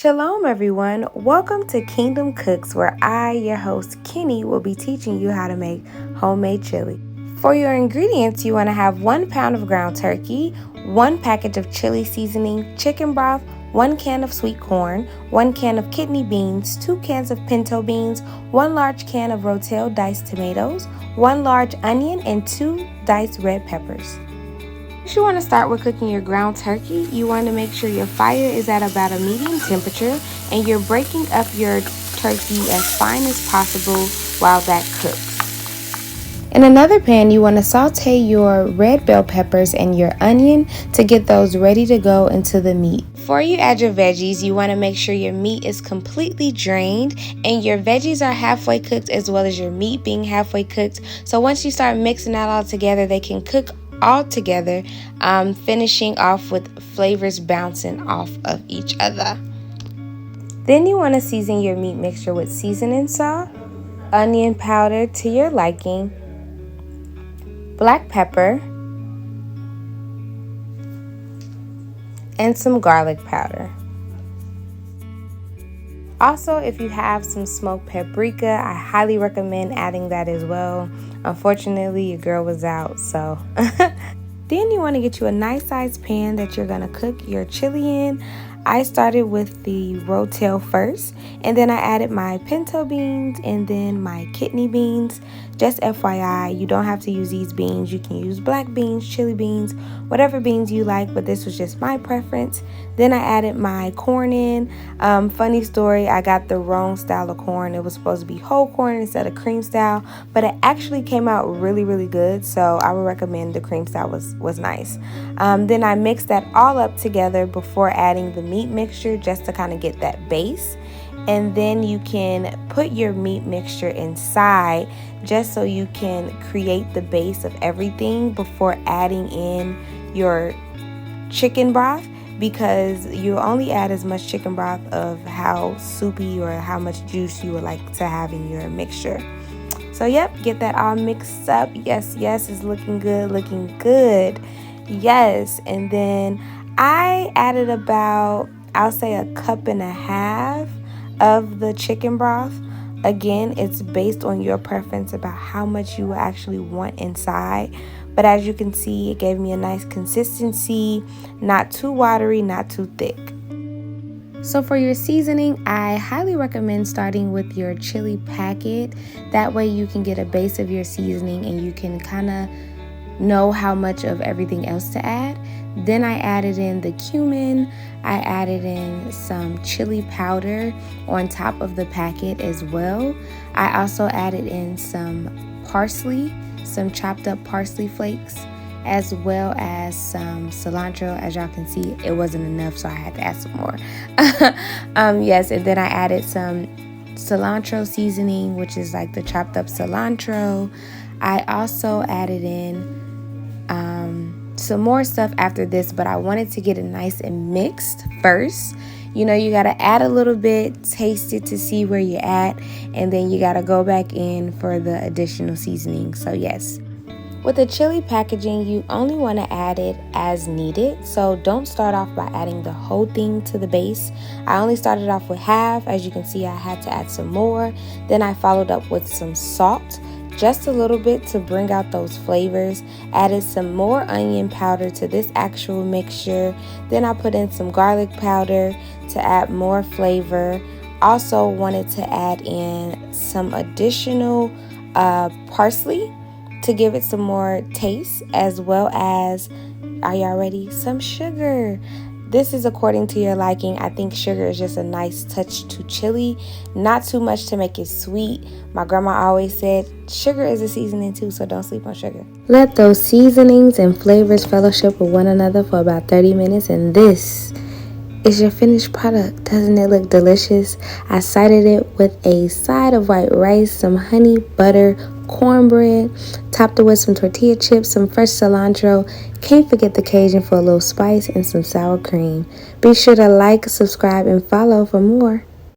Shalom everyone, welcome to Kingdom Kooks, where I, your host Kenny, will be teaching you how to make homemade chili. For your ingredients, you want to have 1 pound of ground turkey, 1 package of chili seasoning, chicken broth, 1 can of sweet corn, 1 can of kidney beans, 2 cans of pinto beans, 1 large can of Rotel diced tomatoes, 1 large onion, and 2 diced red peppers. If you want to start with cooking your ground turkey, you want to make sure your fire is at about a medium temperature and you're breaking up your turkey as fine as possible while that cooks. In another pan, you want to saute your red bell peppers and your onion to get those ready to go into the meat. Before you add your veggies, you want to make sure your meat is completely drained and your veggies are halfway cooked as well as your meat being halfway cooked. So once you start mixing that all together, they can cook all together, finishing off with flavors bouncing off of each other. Then you want to season your meat mixture with seasoning salt, onion powder to your liking, black pepper, and some garlic powder. Also, if you have some smoked paprika, I highly recommend adding that as well. Unfortunately, your girl was out, so. Then you want to get you a nice sized pan that you're going to cook your chili in. I started with the Rotel first, and then I added my pinto beans and then my kidney beans. Just FYI, you don't have to use these beans. You can use black beans, chili beans, whatever beans you like, but this was just my preference. Then I added my corn in. Funny story, I got the wrong style of corn. It was supposed to be whole corn instead of cream style, but it actually came out really, really good, so I would recommend the cream style was nice. Then I mixed that all up together before adding the meat mixture just to kind of get that base. And then you can put your meat mixture inside just so you can create the base of everything before adding in your chicken broth, because you only add as much chicken broth of how soupy or how much juice you would like to have in your mixture. So yep, get that all mixed up. Yes, it's looking good. Yes, and then I added about, I'll say, 1.5 cups of the chicken broth. Again, it's based on your preference about how much you actually want inside. But as you can see, it gave me a nice consistency, not too watery, not too thick. So for your seasoning, I highly recommend starting with your chili packet. That way you can get a base of your seasoning and you can kind of know how much of everything else to add. Then I added in the cumin. I added in some chili powder on top of the packet as well. I also added in some parsley, some chopped up parsley flakes, as well as some cilantro. As y'all can see, it wasn't enough, so I had to add some more. Yes, and then I added some cilantro seasoning, which is like the chopped up cilantro. I also added in some more stuff after this, but I wanted to get it nice and mixed first. You know, you got to add a little bit, taste it to see where you're at, and then you got to go back in for the additional seasoning. So yes, with the chili packaging, you only want to add it as needed. So don't start off by adding the whole thing to the base. I only started off with half. As you can see, I had to add some more. Then I followed up with some salt, just a little bit to bring out those flavors. Added some more onion powder to this actual mixture. Then I put in some garlic powder to add more flavor. Also wanted to add in some additional parsley to give it some more taste, as well as, are y'all ready? Some sugar. This is according to your liking. I think sugar is just a nice touch to chili. Not too much to make it sweet. My grandma always said sugar is a seasoning too, so don't sleep on sugar. Let those seasonings and flavors fellowship with one another for about 30 minutes, and this is your finished product. Doesn't it look delicious? I sided it with a side of white rice, some honey, butter, cornbread, topped it with some tortilla chips, some fresh cilantro. Can't forget the Cajun for a little spice, and some sour cream. Be sure to like, subscribe, and follow for more.